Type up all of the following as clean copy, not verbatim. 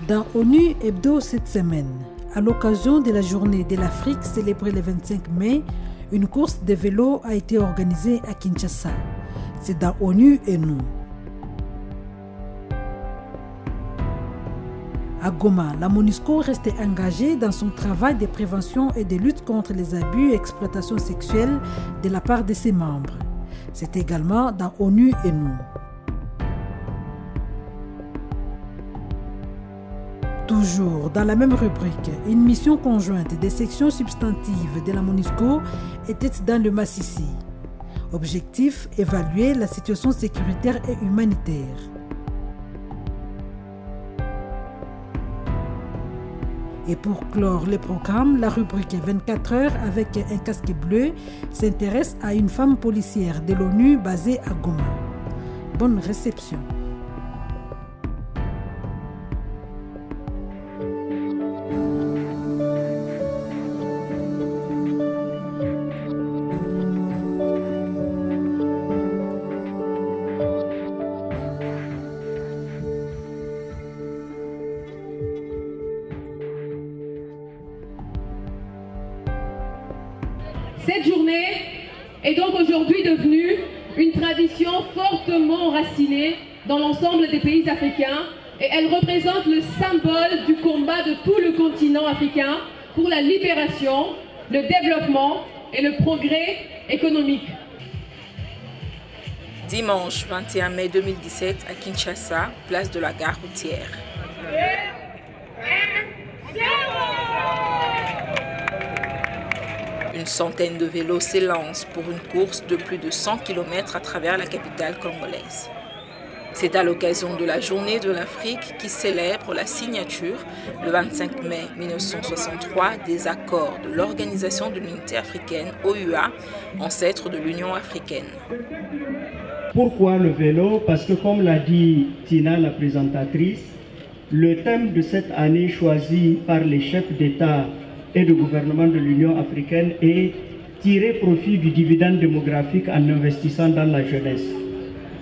Dans ONU Hebdo cette semaine, à l'occasion de la journée de l'Afrique célébrée le 25 mai, une course de vélo a été organisée à Kinshasa. C'est dans ONU et nous. À Goma, la MONUSCO restait engagée dans son travail de prévention et de lutte contre les abus et exploitations sexuelles de la part de ses membres. C'est également dans ONU et nous. Toujours dans la même rubrique, une mission conjointe des sections substantives de la MONUSCO était dans le Massissi. Objectif, évaluer la situation sécuritaire et humanitaire. Et pour clore le programme, la rubrique 24 heures avec un casque bleu s'intéresse à une femme policière de l'ONU basée à Goma. Bonne réception. Cette journée est donc aujourd'hui devenue une tradition fortement enracinée dans l'ensemble des pays africains et elle représente le symbole du combat de tout le continent africain pour la libération, le développement et le progrès économique. Dimanche 21 mai 2017 à Kinshasa, place de la gare routière. Une centaine de vélos s'élancent pour une course de plus de 100 km à travers la capitale congolaise. C'est à l'occasion de la Journée de l'Afrique qui célèbre la signature, le 25 mai 1963, des accords de l'Organisation de l'Unité africaine, OUA, ancêtre de l'Union africaine. Pourquoi le vélo? Parce que comme l'a dit Tina, la présentatrice, le thème de cette année choisi par les chefs d'État et de gouvernement de l'Union africaine est tirer profit du dividende démographique en investissant dans la jeunesse.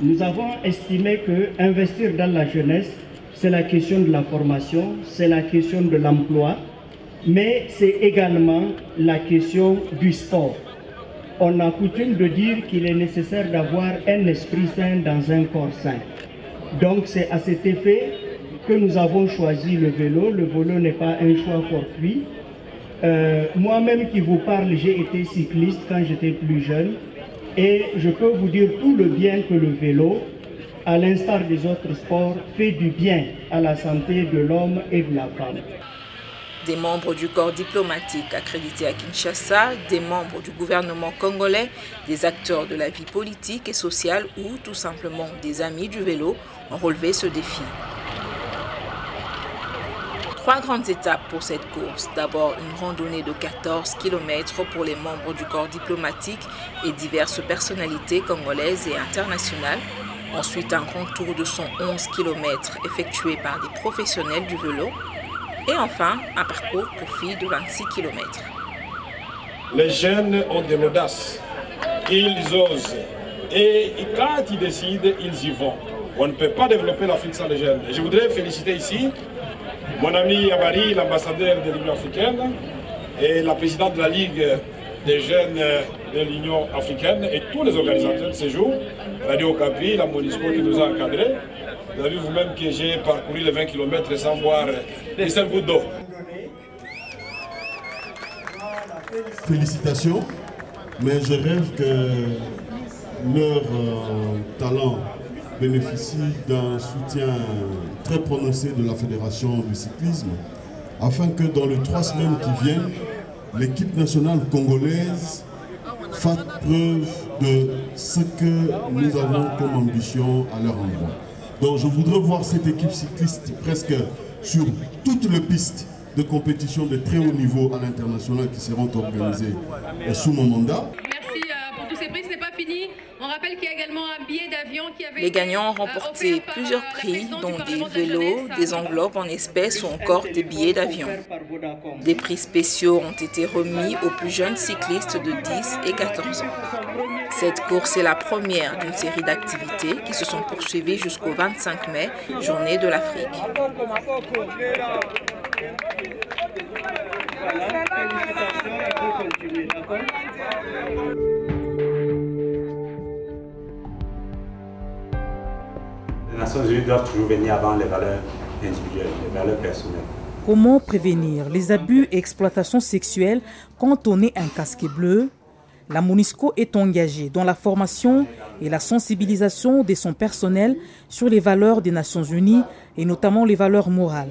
Nous avons estimé que investir dans la jeunesse, c'est la question de la formation, c'est la question de l'emploi, mais c'est également la question du sport. On a coutume de dire qu'il est nécessaire d'avoir un esprit sain dans un corps sain. Donc c'est à cet effet que nous avons choisi le vélo. Le vélo n'est pas un choix fortuit. Moi-même qui vous parle, j'ai été cycliste quand j'étais plus jeune et je peux vous dire tout le bien que le vélo, à l'instar des autres sports, fait du bien à la santé de l'homme et de la femme. Des membres du corps diplomatique accrédités à Kinshasa, des membres du gouvernement congolais, des acteurs de la vie politique et sociale ou tout simplement des amis du vélo ont relevé ce défi. 3 grandes étapes pour cette course. D'abord, une randonnée de 14 km pour les membres du corps diplomatique et diverses personnalités congolaises et internationales. Ensuite, un grand tour de 111 km effectué par des professionnels du vélo. Et enfin, un parcours pour filles de 26 km. Les jeunes ont de l'audace. Ils osent. Et quand ils décident, ils y vont. On ne peut pas développer l'Afrique sans les jeunes. Et je voudrais féliciter ici mon ami Yabari, l'ambassadeur de l'Union africaine, et la présidente de la Ligue des jeunes de l'Union africaine et tous les organisateurs de ces jours, Radio Okapi, la MONUSCO qui nous a encadrés. Vous avez vu vous-même que j'ai parcouru les 20 km sans boire une seule goutte d'eau. Félicitations, mais je rêve que leur talent bénéficie d'un soutien très prononcé de la Fédération du cyclisme, afin que dans les 3 semaines qui viennent, l'équipe nationale congolaise fasse preuve de ce que nous avons comme ambition à leur endroit. Donc je voudrais voir cette équipe cycliste presque sur toutes les pistes de compétition de très haut niveau à l'international qui seront organisées sous mon mandat. Merci pour tous ces prix, ce n'est pas fini. On rappelle qu'il y a également un billet d'avion qui avait Les gagnants ont remporté plusieurs prix, dont des vélos, des enveloppes en espèces ou encore des billets d'avion. Des prix spéciaux ont été remis aux plus jeunes cyclistes de 10 et 14 ans. Cette course est la première d'une série d'activités qui se sont poursuivies jusqu'au 25 mai, journée de l'Afrique. Les Nations Unies doivent toujours venir avant les valeurs individuelles, les valeurs personnelles. Comment prévenir les abus et exploitations sexuelles quand on est un casque bleu? La MONUSCO est engagée dans la formation et la sensibilisation de son personnel sur les valeurs des Nations Unies et notamment les valeurs morales.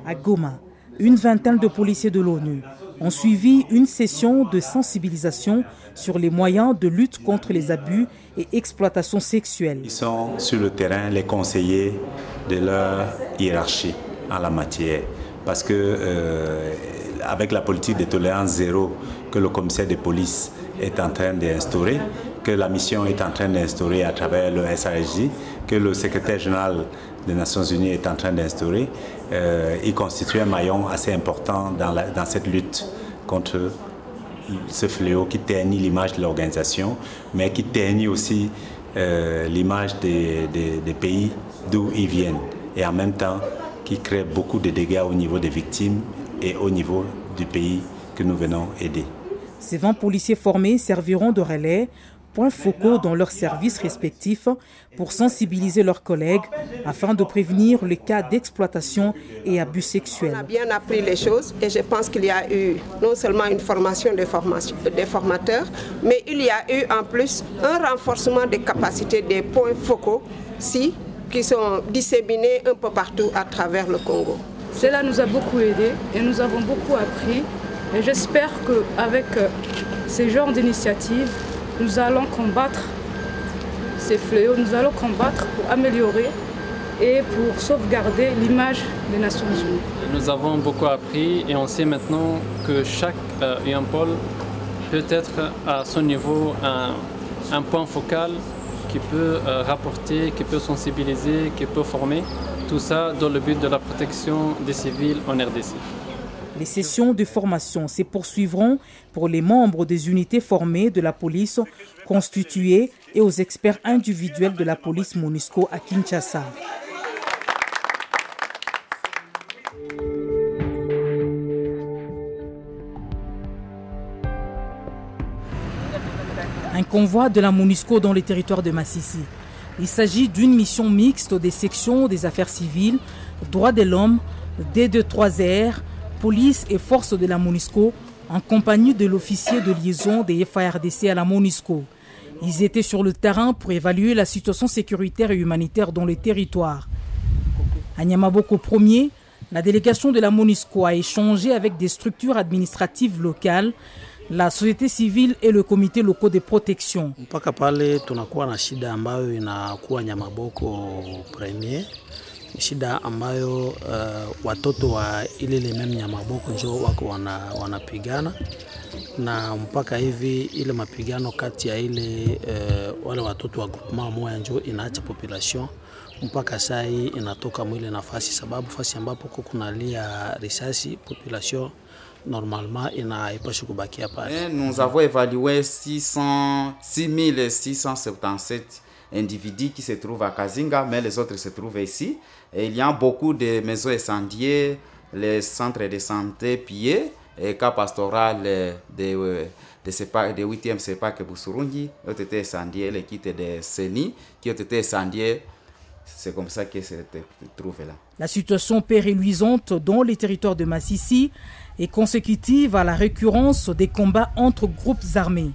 À Goma, une vingtaine de policiers de l'ONU ont suivi une session de sensibilisation sur les moyens de lutte contre les abus et exploitations sexuelles. Ils sont sur le terrain les conseillers de leur hiérarchie en la matière parce que avec la politique de tolérance zéro que le commissaire de police est en train d'instaurer, que la mission est en train d'instaurer à travers le SRJ, que le secrétaire général des Nations Unies est en train d'instaurer, il constitue un maillon assez important dans cette lutte contre ce fléau qui ternit l'image de l'organisation, mais qui ternit aussi l'image des pays d'où ils viennent et en même temps qui crée beaucoup de dégâts au niveau des victimes et au niveau du pays que nous venons aider. Ces 20 policiers formés serviront de relais, points focaux dans leurs services respectifs pour sensibiliser leurs collègues afin de prévenir les cas d'exploitation et abus sexuels. On a bien appris les choses et je pense qu'il y a eu non seulement une formation des formateurs, mais il y a eu en plus un renforcement des capacités des points focaux qui sont disséminés un peu partout à travers le Congo. Cela nous a beaucoup aidés et nous avons beaucoup appris. Et j'espère qu'avec ces genres d'initiatives, nous allons combattre ces fléaux, nous allons combattre pour améliorer et pour sauvegarder l'image des Nations Unies. Nous avons beaucoup appris et on sait maintenant que chaque UNPOL peut être à son niveau un point focal qui peut rapporter, qui peut sensibiliser, qui peut former. Tout ça dans le but de la protection des civils en RDC. Les sessions de formation se poursuivront pour les membres des unités formées de la police constituées et aux experts individuels de la police MONUSCO à Kinshasa. Un convoi de la MONUSCO dans les territoires de Massissi. Il s'agit d'une mission mixte des sections des affaires civiles, droits de l'homme, D23R, police et forces de la MONUSCO en compagnie de l'officier de liaison des FARDC à la MONUSCO. Ils étaient sur le terrain pour évaluer la situation sécuritaire et humanitaire dans les territoires. À Nyamaboko 1er, la délégation de la MONUSCO a échangé avec des structures administratives locales, la société civile et le comité local de protection. Mpaka pale tunakuwa na shida ambayo inakuwa Nyamaboko premier. Shida ambayo watoto wa ile meme Nyamaboko njo wako wanapigana na mpaka hivi ile mapigano kati ya ile wale watoto wa groupement moja njo inaacha population mpaka saa hii inatoka mwile nafasi sababu fasi ambapo kunalia risasi population normalement inaipashi kubakia pale. Nous avons évalué 6677 individus qui se trouvent à Kazinga, mais les autres se trouvent ici. Et il y a beaucoup de maisons incendiées, les centres de santé pillés, et cas pastoral de 8e CEPAC Busurungi ont été incendiés, les kits de CENI qui ont été incendiés. C'est comme ça qu'ils se trouvent là. La situation périluisante dans les territoires de Massissi est consécutive à la récurrence des combats entre groupes armés.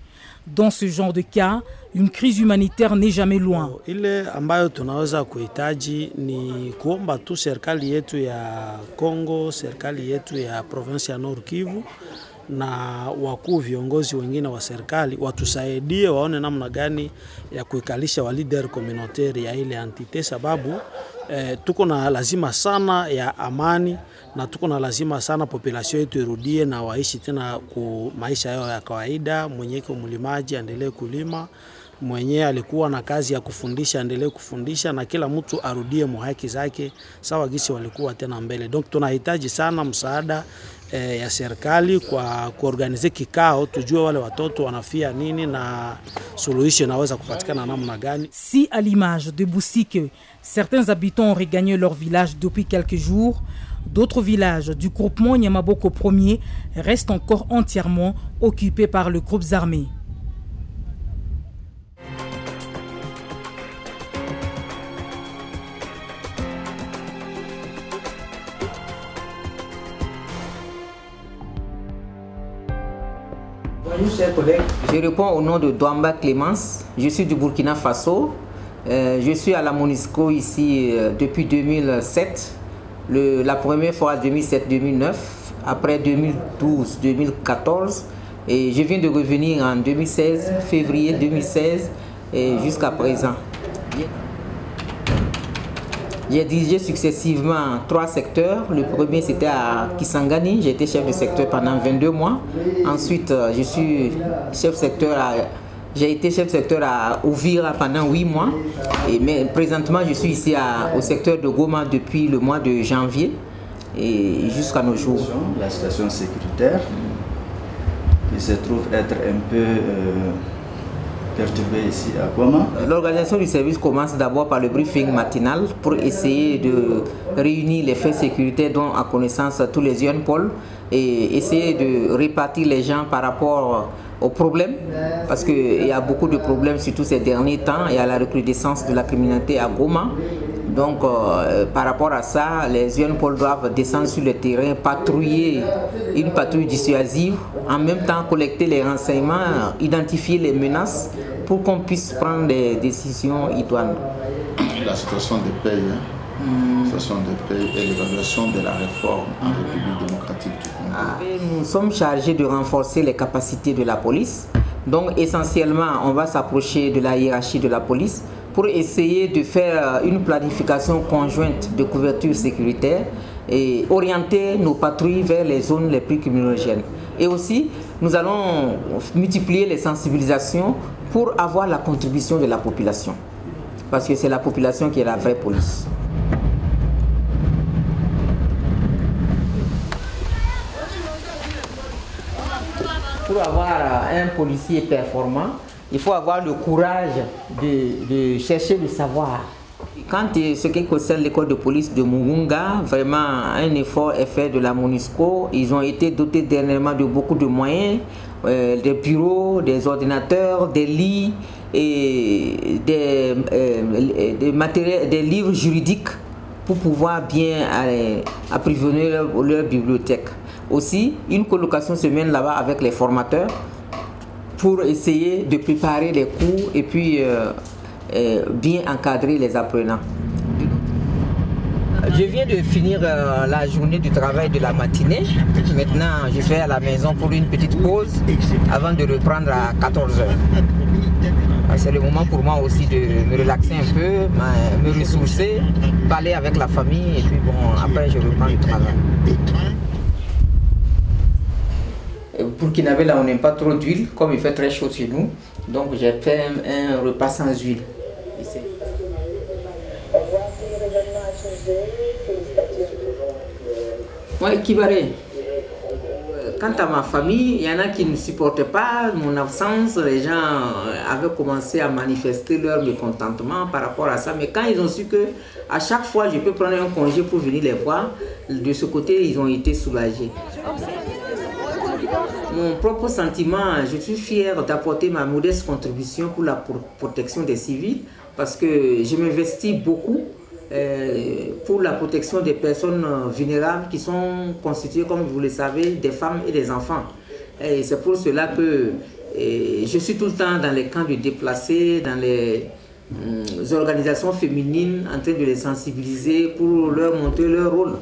Dans ce genre de cas, une crise humanitaire n'est jamais loin. Ile ambayo tunaweza kuhitaji ni kuomba tu serikali yetu ya Kongo, serikali yetu ya province ya Nord Kivu na wakuu viongozi wengine wa serikali watusaidie waone namna gani ya kuikalisha wa leader communautaire ya ile entité sababu tuko na lazima sana ya amani na tuko na lazima sana population yetu irudie na waishi tena ku maisha yao ya kawaida, mwenyeko mlimaji endelee kulima mwenye alikuwa na kazi ya kufundisha endelee kufundisha na kila mtu arudie muhaki zake sawa gisi walikuwa tena mbele. Donc tunahitaji sana msaada ya serikali kwa kuorganize kikao tujue wale watoto wanafia nini na suluhisho inaweza kupatikana namna gani. Si à l'image de Boussike, certains habitants ont regagné leur village depuis quelques jours, d'autres villages du groupement Nyamaboko 1er restent encore entièrement occupés par les groupes armés. Bonjour chers collègues, je réponds au nom de Douamba Clémence, je suis du Burkina Faso, je suis à la MONUSCO ici depuis 2007, la première fois 2007-2009, après 2012-2014 et je viens de revenir en 2016, février 2016 et jusqu'à présent. J'ai dirigé successivement 3 secteurs. Le premier c'était à Kisangani, j'ai été chef de secteur pendant 22 mois. Ensuite j'ai été chef de secteur à Ouvira pendant 8 mois. Mais présentement je suis ici au secteur de Goma depuis le mois de janvier et jusqu'à nos jours. La situation sécuritaire qui se trouve être un peu perturbé ici à Goma. L'organisation du service commence d'abord par le briefing matinal pour essayer de réunir les faits sécuritaires dont à connaissance tous les jeunes pôles et essayer de répartir les gens par rapport aux problèmes parce qu'il y a beaucoup de problèmes surtout ces derniers temps. Il y a la recrudescence de la criminalité à Goma. Donc par rapport à ça, les jeunes pôles doivent descendre sur le terrain, patrouiller une patrouille dissuasive, en même temps collecter les renseignements, identifier les menaces pour qu'on puisse prendre des décisions idoines. La situation de paix, et l'évaluation de la réforme en République démocratique du Congo. Nous sommes chargés de renforcer les capacités de la police. Donc essentiellement, on va s'approcher de la hiérarchie de la police pour essayer de faire une planification conjointe de couverture sécuritaire et orienter nos patrouilles vers les zones les plus criminogènes. Et aussi, nous allons multiplier les sensibilisations pour avoir la contribution de la population. Parce que c'est la population qui est la vraie police. Pour avoir un policier performant, il faut avoir le courage de chercher le savoir. Quand ce qui concerne l'école de police de Mugunga, vraiment un effort est fait de la MONUSCO. Ils ont été dotés dernièrement de beaucoup de moyens, des bureaux, des ordinateurs, des lits et des matériels, des livres juridiques pour pouvoir bien apprivoiser leur bibliothèque. Aussi, une colocation se mène là-bas avec les formateurs pour essayer de préparer les cours et puis bien encadrer les apprenants. Je viens de finir la journée du travail de la matinée. Maintenant, je vais à la maison pour une petite pause avant de reprendre à 14h. C'est le moment pour moi aussi de me relaxer un peu, me ressourcer, parler avec la famille et puis bon, après je reprends le travail. Pour Burkinabé, là on n'aime pas trop d'huile, comme il fait très chaud chez nous. Donc j'ai fait un repas sans huile. Ici. Moi, Kibaré. Quant à ma famille, il y en a qui ne supportaient pas mon absence. Les gens avaient commencé à manifester leur mécontentement par rapport à ça. Mais quand ils ont su que à chaque fois je peux prendre un congé pour venir les voir, de ce côté ils ont été soulagés. Mon propre sentiment, je suis fière d'apporter ma modeste contribution pour la protection des civils parce que je m'investis beaucoup pour la protection des personnes vulnérables qui sont constituées, comme vous le savez, des femmes et des enfants. Et c'est pour cela que je suis tout le temps dans les camps de déplacés, dans les organisations féminines, en train de les sensibiliser pour leur montrer leur rôle.